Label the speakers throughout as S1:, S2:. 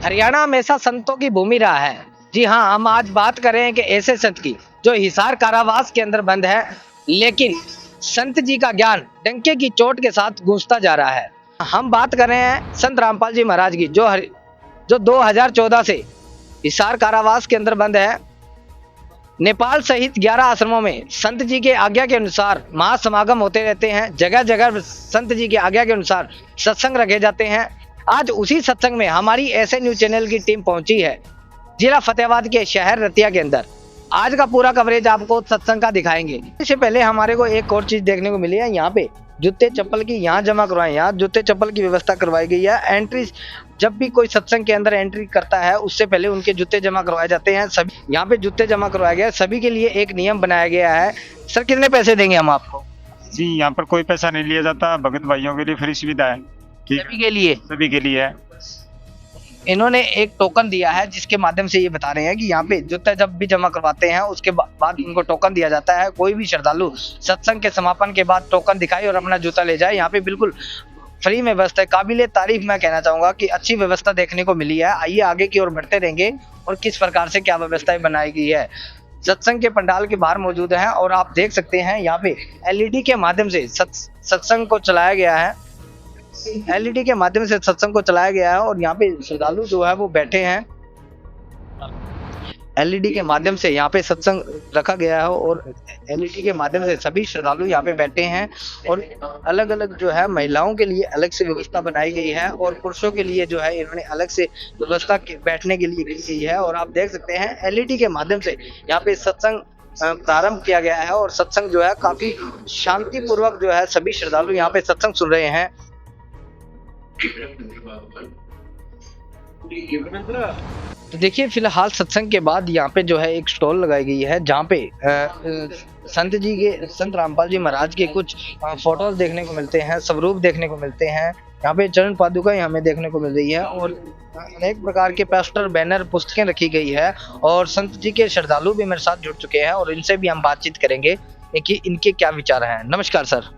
S1: हरियाणा हमेशा संतों की भूमि रहा है। जी हाँ, हम आज बात कर रहे हैं कि ऐसे संत की जो हिसार कारावास के अंदर बंद है, लेकिन संत जी का ज्ञान डंके की चोट के साथ गूंजता जा रहा है। हम बात कर रहे हैं संत रामपाल जी महाराज की, जो 2014 से हिसार कारावास के अंदर बंद है। नेपाल सहित 11 आश्रमों में संत जी के आज्ञा के अनुसार महासमागम होते रहते हैं। जगह जगह संत जी के आज्ञा के अनुसार सत्संग रखे जाते हैं। आज उसी सत्संग में हमारी ऐसे न्यूज चैनल की टीम पहुंची है जिला फतेहाबाद के शहर रतिया के अंदर। आज का पूरा कवरेज आपको सत्संग का दिखाएंगे। इससे पहले हमारे को एक और चीज देखने को मिली है, यहाँ पे जूते चप्पल की यहाँ जमा करवाएं, यहाँ जूते चप्पल की व्यवस्था करवाई गई है। एंट्री जब भी कोई सत्संग के अंदर एंट्री करता है उससे पहले उनके जूते जमा करवाए जाते हैं। सभी यहाँ पे जूते जमा करवाया गया है। सभी के लिए एक नियम बनाया गया है। सर कितने पैसे देंगे हम आपको?
S2: जी, यहाँ पर कोई पैसा नहीं लिया जाता। भगत भाइयों के लिए फ्री सुविधा है। सभी के लिए है।
S1: इन्होंने एक टोकन दिया है जिसके माध्यम से ये बता रहे हैं कि यहाँ पे जूता जब भी जमा करवाते हैं उसके बाद उनको टोकन दिया जाता है। कोई भी श्रद्धालु सत्संग के समापन के बाद टोकन दिखाए और अपना जूता ले जाए। यहाँ पे बिल्कुल फ्री में व्यवस्था है। काबिले तारीफ मैं कहना चाहूंगा कि अच्छी व्यवस्था देखने को मिली है। आइए आगे की ओर बढ़ते रहेंगे और किस प्रकार से क्या व्यवस्थाएं बनाई गई है। सत्संग के पंडाल के बाहर मौजूद है और आप देख सकते हैं यहाँ पे एलईडी के माध्यम से सत्संग को चलाया गया है। एलईडी के माध्यम से सत्संग को चलाया गया है और यहाँ पे श्रद्धालु जो है वो बैठे हैं। एलईडी के माध्यम से यहाँ पे सत्संग रखा गया है और एलईडी के माध्यम से सभी श्रद्धालु यहाँ पे बैठे हैं और अलग अलग जो है महिलाओं के लिए अलग से व्यवस्था बनाई गई है और पुरुषों के लिए जो है इन्होंने अलग से व्यवस्था बैठने के लिए की गई है। और आप देख सकते हैं एलईडी के माध्यम से यहाँ पे सत्संग प्रारंभ किया गया है और सत्संग जो है काफी शांतिपूर्वक जो है सभी श्रद्धालु यहाँ पे सत्संग सुन रहे हैं। तो देखिए फिलहाल सत्संग के बाद यहाँ पे जो है एक स्टॉल लगाई गई है जहाँ पे संत रामपाल जी महाराज के कुछ फोटोज देखने को मिलते हैं, स्वरूप देखने को मिलते हैं। यहाँ पे चरण पादुका हमें देखने को मिल रही है और अनेक प्रकार के पोस्टर बैनर पुस्तकें रखी गई है और संत जी के श्रद्धालु भी मेरे साथ जुड़ चुके हैं और इनसे भी हम बातचीत करेंगे कि इनके क्या विचार हैं। नमस्कार सर।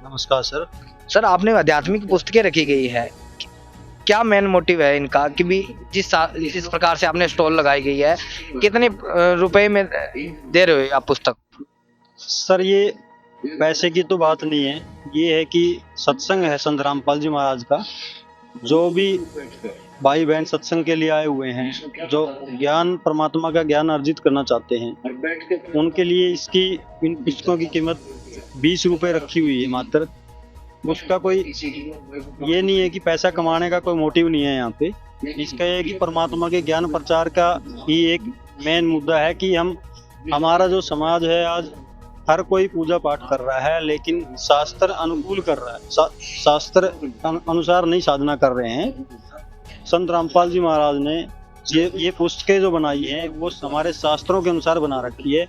S3: नमस्कार सर।
S1: सर आपने आध्यात्मिक पुस्तकें रखी गई है, क्या मेन मोटिव है इनका कि भी जिस प्रकार से आपने स्टॉल लगाई गई है कितने रुपए में दे रहे हो आप पुस्तक?
S3: सर ये पैसे की तो बात नहीं है, ये है कि सत्संग है संत रामपाल जी महाराज का। जो भी भाई बहन सत्संग के लिए आए हुए हैं, जो ज्ञान परमात्मा का ज्ञान अर्जित करना चाहते हैं, उनके लिए इन पुस्तकों की कीमत 20 रुपए रखी हुई है मात्र। उसका कोई ये नहीं है कि पैसा कमाने का कोई मोटिव नहीं है यहाँ पे। इसका ये है कि परमात्मा के ज्ञान प्रचार का ही एक मेन मुद्दा है कि हमारा जो समाज है आज हर कोई पूजा पाठ कर रहा है लेकिन शास्त्र अनुकूल कर रहा है, शास्त्र अनुसार नहीं साधना कर रहे हैं। संत रामपाल जी महाराज ने ये पुस्तकें जो बनाई है वो हमारे शास्त्रों के अनुसार बना रखी है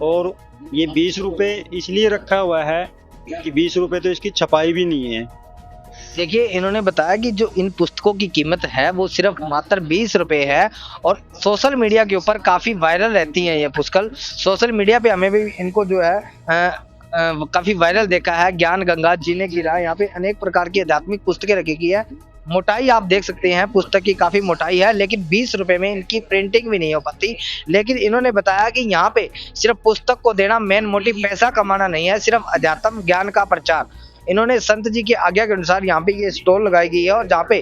S3: और ये 20 रुपए इसलिए रखा हुआ है कि 20 रुपए तो इसकी छपाई भी नहीं है।
S1: देखिए इन्होंने बताया कि जो इन पुस्तकों की कीमत है वो सिर्फ मात्र 20 रुपए है और सोशल मीडिया के ऊपर काफी वायरल रहती हैं ये पुस्तक। सोशल मीडिया पे हमें भी इनको जो है काफी वायरल देखा है। ज्ञान गंगा, जीने की राह, यहाँ पे अनेक प्रकार की आध्यात्मिक पुस्तकें रखी गई है। मोटाई आप देख सकते हैं पुस्तक की काफी मोटाई है लेकिन 20 रुपए में इनकी प्रिंटिंग भी नहीं हो पाती। लेकिन इन्होंने बताया कि यहाँ पे सिर्फ पुस्तक को देना मेन मोटिव पैसा कमाना नहीं है, सिर्फ अध्यात्म ज्ञान का प्रचार। इन्होंने संत जी की आज्ञा के अनुसार यहाँ पे ये स्टॉल लगाई गई है और जहाँ पे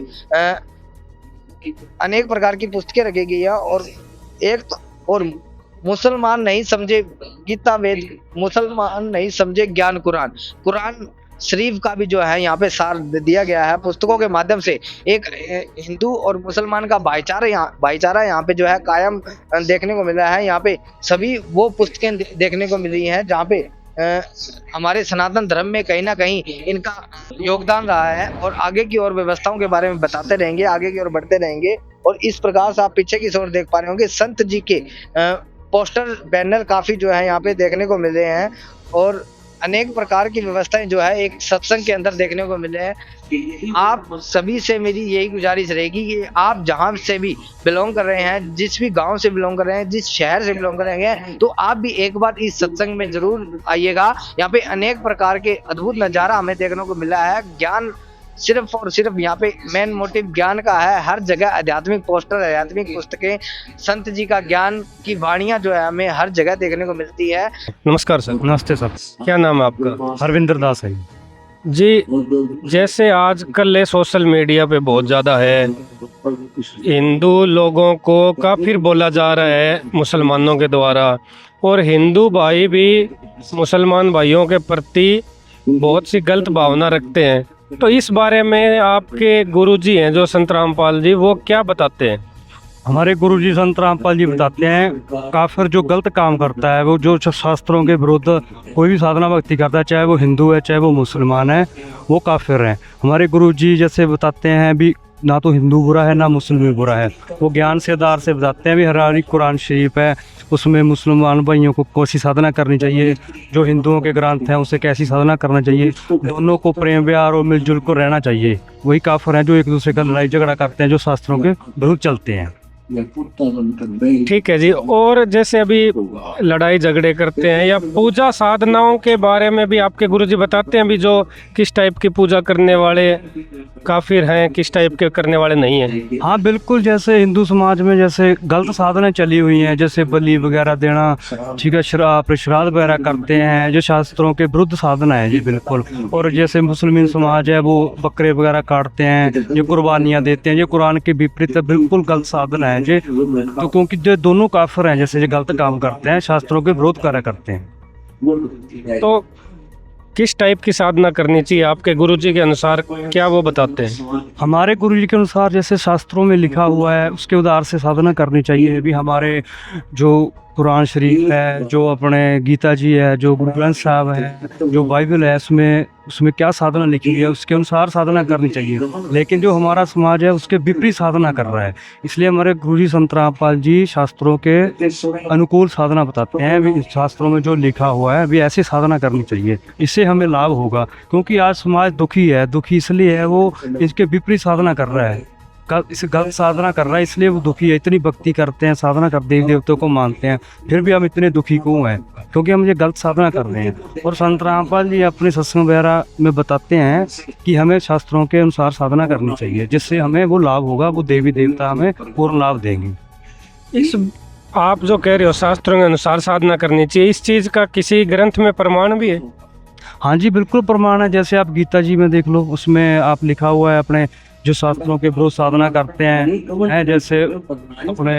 S1: अनेक प्रकार की पुस्तकें रखी गई है और मुसलमान नहीं समझे गीता वेद, मुसलमान नहीं समझे ज्ञान कुरान शरीफ का भी जो है यहाँ पे सार दिया गया है। पुस्तकों के माध्यम से एक हिंदू और मुसलमान का भाईचारा यहाँ पे जो है कायम देखने को मिल रहा है। यहाँ पे सभी वो पुस्तकें देखने को मिल रही हैं जहाँ पे हमारे सनातन धर्म में कहीं ना कहीं इनका योगदान रहा है और आगे की और व्यवस्थाओं के बारे में बताते रहेंगे, आगे की ओर बढ़ते रहेंगे। और इस प्रकार से आप पीछे की ओर देख पा रहे होंगे संत जी के पोस्टर बैनर काफी जो है यहाँ पे देखने को मिल रहे हैं और अनेक प्रकार की व्यवस्थाएं जो है एक सत्संग के अंदर देखने को मिले हैं। आप सभी से मेरी यही गुजारिश रहेगी कि आप जहां से भी बिलोंग कर रहे हैं, जिस भी गांव से बिलोंग कर रहे हैं, जिस शहर से बिलोंग कर रहे हैं, तो आप भी एक बार इस सत्संग में जरूर आइएगा। यहाँ पे अनेक प्रकार के अद्भुत नज़ारा हमें देखने को मिला है। ज्ञान सिर्फ और सिर्फ यहाँ पे मेन मोटिव ज्ञान का है। हर जगह आध्यात्मिक पोस्टर, आध्यात्मिक पुस्तकें, संत जी का ज्ञान की वाणियाँ जो है हमें हर जगह देखने को मिलती है।
S4: नमस्कार सर।
S5: नमस्ते सर।
S4: क्या नाम है आपका?
S5: हरविंदर दास है
S4: जी, जैसे आजकल ये सोशल मीडिया पे बहुत ज़्यादा है, हिंदू लोगों को काफिर बोला जा रहा है मुसलमानों के द्वारा, और हिंदू भाई भी मुसलमान भाइयों के प्रति बहुत सी गलत भावना रखते हैं। तो इस बारे में आपके गुरुजी हैं जो संत रामपाल जी, वो क्या बताते हैं?
S5: हमारे गुरुजी संत रामपाल जी बताते हैं काफिर जो गलत काम करता है, वो जो शास्त्रों के विरुद्ध कोई भी साधना भक्ति करता है, चाहे वो हिंदू है चाहे वो मुसलमान है, वो काफिर हैं। हमारे गुरुजी जैसे बताते हैं भी ना तो हिंदू बुरा है ना मुस्लिम भी बुरा है, वो ज्ञान से आधार से बताते हैं भी हमारी कुरान शरीफ है, उसमें मुसलमान भाइयों को कैसी साधना करनी चाहिए, जो हिंदुओं के ग्रंथ हैं उसे कैसी साधना करना चाहिए, दोनों को प्रेम प्यार और मिलजुल कर रहना चाहिए। वही काफिर हैं जो एक दूसरे का लड़ाई झगड़ा करते हैं, जो शास्त्रों के विरुद्ध चलते हैं।
S4: ठीक है जी। और जैसे अभी लड़ाई झगड़े करते हैं या पूजा साधनाओं के बारे में भी आपके गुरुजी बताते हैं भी, जो किस टाइप की पूजा करने वाले काफिर हैं, किस टाइप के करने वाले नहीं हैं?
S5: हाँ बिल्कुल, जैसे हिंदू समाज में जैसे गलत साधनाएं चली हुई हैं, जैसे बलि वगैरह देना, ठीक है, श्राद्ध वगैरह करते हैं, जो शास्त्रों के विरुद्ध साधना है जी बिल्कुल। और जैसे मुस्लिम समाज है वो बकरे वगैरह काटते हैं, जो कुर्बानियाँ देते हैं, ये कुरान के विपरीत बिल्कुल गलत साधना है जी। तो क्योंकि जो दोनों काफिर हैं, जैसे जो गलत काम करते हैं, शास्त्रों के विरोध करा करते हैं।
S4: तो किस टाइप की साधना करनी चाहिए आपके गुरुजी के अनुसार, क्या वो बताते हैं?
S5: हमारे गुरुजी के अनुसार जैसे शास्त्रों में लिखा हुआ है उसके आधार से साधना करनी चाहिए। भी हमारे जो कुरान शरीफ है, जो अपने गीता जी है, जो गुरु ग्रंथ साहब है, जो बाइबल है, उसमें क्या साधना लिखी है उसके अनुसार साधना करनी चाहिए। लेकिन जो हमारा समाज है उसके विपरीत साधना कर रहा है, इसलिए हमारे गुरुजी संत रामपाल जी शास्त्रों के अनुकूल साधना बताते हैं। भी शास्त्रों में जो लिखा हुआ है भी ऐसी साधना करनी चाहिए, इससे हमें लाभ होगा। क्योंकि आज समाज दुखी है, दुखी इसलिए है वो इसके विपरीत साधना कर रहा है, इस गलत साधना कर रहा है, इसलिए वो दुखी है। इतनी भक्ति करते हैं, साधना कर देवी देवताओं को मानते हैं, फिर भी हम इतने दुखी क्यों हैं? क्योंकि हम ये गलत साधना कर रहे हैं। और संत रामपाल जी अपने सत्संग वगैरह में बताते हैं कि हमें शास्त्रों के अनुसार साधना करनी चाहिए, जिससे हमें वो लाभ होगा, वो देवी देवता हमें पूर्ण लाभ देंगे।
S4: इस आप जो कह रहे हो शास्त्रों के अनुसार साधना करनी चाहिए, इस चीज़ का किसी ग्रंथ में प्रमाण भी है?
S5: हाँ जी बिल्कुल प्रमाण है। जैसे आप गीता जी में देख लो, उसमें आप लिखा हुआ है अपने जो शास्त्रों के विरुद्ध साधना करते हैं, जैसे अपने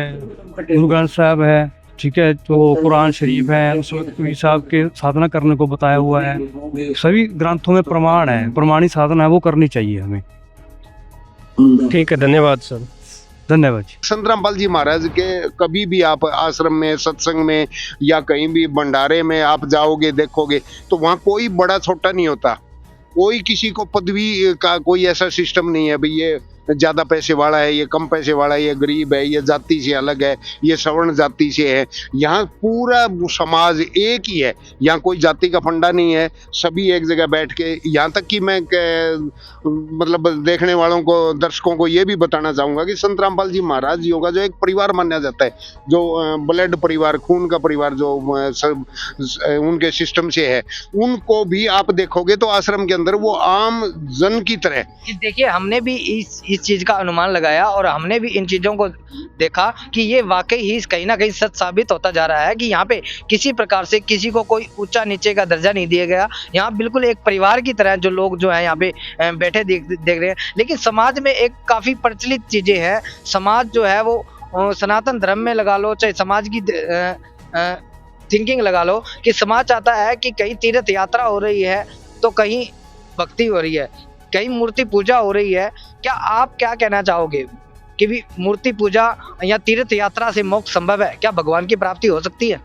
S5: गुरु ग्रंथ साहब है, ठीक है, तो कुरान शरीफ है, उसमें साहब के साधना करने को बताया हुआ है। सभी ग्रंथों में प्रमाण है, प्रमाणित साधना है, वो करनी चाहिए हमें।
S4: ठीक है, धन्यवाद सर।
S5: धन्यवाद जी।
S6: संत रामपाल जी महाराज के कभी भी आप आश्रम में, सत्संग में या कहीं भी भंडारे में आप जाओगे, देखोगे तो वहाँ कोई बड़ा छोटा नहीं होता, कोई किसी को पदवी का कोई ऐसा सिस्टम नहीं है भाई ये ज्यादा पैसे वाला है, ये कम पैसे वाला है, ये गरीब है, ये जाति से अलग है, ये सवर्ण जाति से है। यहाँ पूरा समाज एक ही है, यहाँ कोई जाति का फंडा नहीं है, सभी एक जगह बैठ के। यहाँ तक कि मैं मतलब देखने वालों को, दर्शकों को ये भी बताना चाहूंगा कि संत रामपाल जी महाराज जी का जो एक परिवार माना जाता है, जो ब्लड परिवार, खून का परिवार जो उनके सिस्टम से है, उनको भी आप देखोगे तो आश्रम के अंदर वो आम जन की तरह।
S1: देखिए, हमने भी इस चीज का अनुमान लगाया और हमने भी इन चीजों को देखा कि ये वाकई ही कहीं ना कहीं सच साबित होता जा रहा है कि यहाँ पे किसी प्रकार से किसी को कोई ऊंचा नीचे का दर्जा नहीं दिया गया। यहाँ बिल्कुल एक परिवार की तरह जो लोग जो है यहाँ पे बैठे देख रहे हैं। लेकिन समाज में एक काफी प्रचलित चीजें हैं। समाज जो है वो सनातन धर्म में लगा लो, चाहे समाज की थिंकिंग लगा लो, कि समाज चाहता है कि कहीं तीर्थ यात्रा हो रही है तो कहीं भक्ति हो रही है, कहीं मूर्ति पूजा हो रही है। क्या आप क्या कहना चाहोगे कि भी मूर्ति पूजा या तीर्थ यात्रा से मोक्ष संभव है? क्या भगवान की प्राप्ति हो सकती है?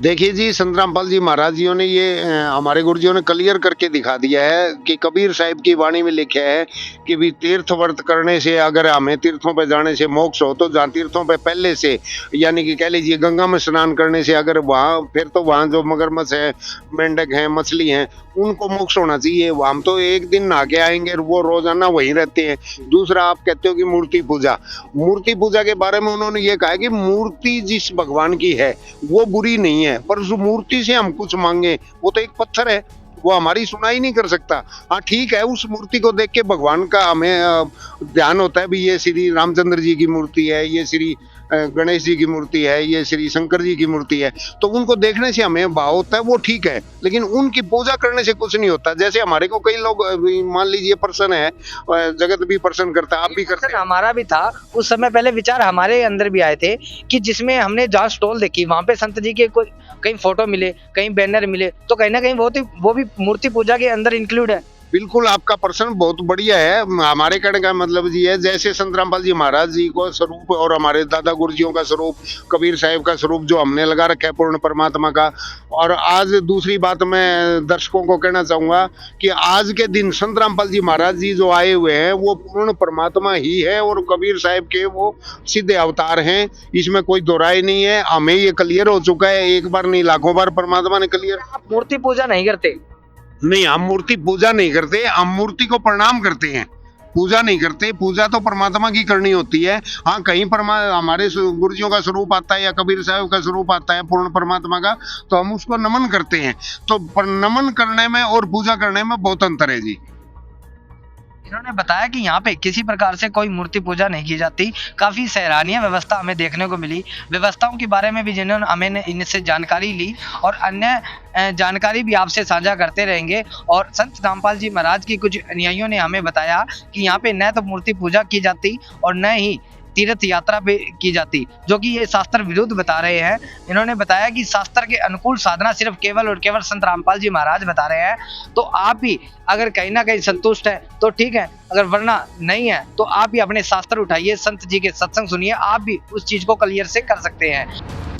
S6: देखिए जी, संत रामपाल जी महाराज जी ने ये हमारे गुरुजियों ने क्लियर करके दिखा दिया है कि कबीर साहिब की वाणी में लिखा है कि भी तीर्थ व्रत करने से, अगर हमें तीर्थों पे जाने से मोक्ष हो, तो जहाँ तीर्थों पे पहले से, यानी कि कह लीजिए गंगा में स्नान करने से, अगर वहाँ फिर तो वहाँ जो मगरमच्छ है, मेंढक हैं, मछली हैं, उनको मोक्ष होना चाहिए। हम तो एक दिन नहा के आएंगे, वो रोजाना वहीं रहते हैं। दूसरा, आप कहते हो कि मूर्ति पूजा, मूर्ति पूजा के बारे में उन्होंने ये कहा कि मूर्ति जिस भगवान की है वो बुरी नहीं है, पर जो मूर्ति से हम कुछ मांगे वो तो एक पत्थर है, वो हमारी सुनाई नहीं कर सकता। हाँ ठीक है, उस मूर्ति को देख के भगवान का हमें ध्यान होता है भी ये श्री रामचंद्र जी की मूर्ति है, ये श्री गणेश जी की मूर्ति है, ये श्री शंकर जी की मूर्ति है, तो उनको देखने से हमें भाव होता है, वो ठीक है। लेकिन उनकी पूजा करने से कुछ नहीं होता। जैसे हमारे को कई लोग, मान लीजिए प्रसन्न है, जगत भी प्रसन्न करता है, आप भी करते हैं।
S1: हमारा भी था उस समय, पहले विचार हमारे अंदर भी आए थे कि जिसमें हमने जहाँ स्टॉल देखी वहां पे संत जी के कोई कहीं फोटो मिले, कहीं बैनर मिले, तो कहीं ना कहीं वो भी मूर्ति पूजा के अंदर इंक्लूड है।
S6: बिल्कुल, आपका प्रश्न बहुत बढ़िया है। हमारे कहने का मतलब ये है, जैसे संत रामपाल जी महाराज जी को स्वरूप और हमारे दादा गुरुजियों का स्वरूप, कबीर साहिब का स्वरूप जो हमने लगा रखा है पूर्ण परमात्मा का। और आज दूसरी बात मैं दर्शकों को कहना चाहूंगा कि आज के दिन संत रामपाल जी महाराज जी जो आए हुए हैं वो पूर्ण परमात्मा ही है, और कबीर साहिब के वो सीधे अवतार हैं, इसमें कोई दो राय नहीं है। हमें ये क्लियर हो चुका है, एक बार नहीं लाखों बार परमात्मा ने क्लियर।
S1: आप मूर्ति पूजा नहीं करते?
S6: नहीं, हम मूर्ति पूजा नहीं करते, हम मूर्ति को प्रणाम करते हैं, पूजा नहीं करते। पूजा तो परमात्मा की करनी होती है। हाँ, कहीं हमारे गुरुजियों का स्वरूप आता है या कबीर साहब का स्वरूप आता है पूर्ण परमात्मा का, तो हम उसको नमन करते हैं। तो नमन करने में और पूजा करने में बहुत अंतर है जी।
S1: इन्होंने बताया कि यहाँ पे किसी प्रकार से कोई मूर्ति पूजा नहीं की जाती। काफी सराहनीय व्यवस्था हमें देखने को मिली। व्यवस्थाओं के बारे में भी जिन्होंने हमें इनसे जानकारी ली और अन्य जानकारी भी आपसे साझा करते रहेंगे। और संत रामपाल जी महाराज की कुछ अनुयायियों ने हमें बताया कि यहाँ पे न तो मूर्ति पूजा की जाती और न ही तीर्थ यात्रा पे की जाती, जो कि ये शास्त्र विरुद्ध बता रहे हैं। इन्होंने बताया कि शास्त्र के अनुकूल साधना सिर्फ केवल और केवल संत रामपाल जी महाराज बता रहे हैं। तो आप भी अगर कहीं ना कहीं संतुष्ट है तो ठीक है, अगर वरना नहीं है तो आप भी अपने शास्त्र उठाइए, संत जी के सत्संग सुनिए, आप भी उस चीज को क्लियर से कर सकते हैं।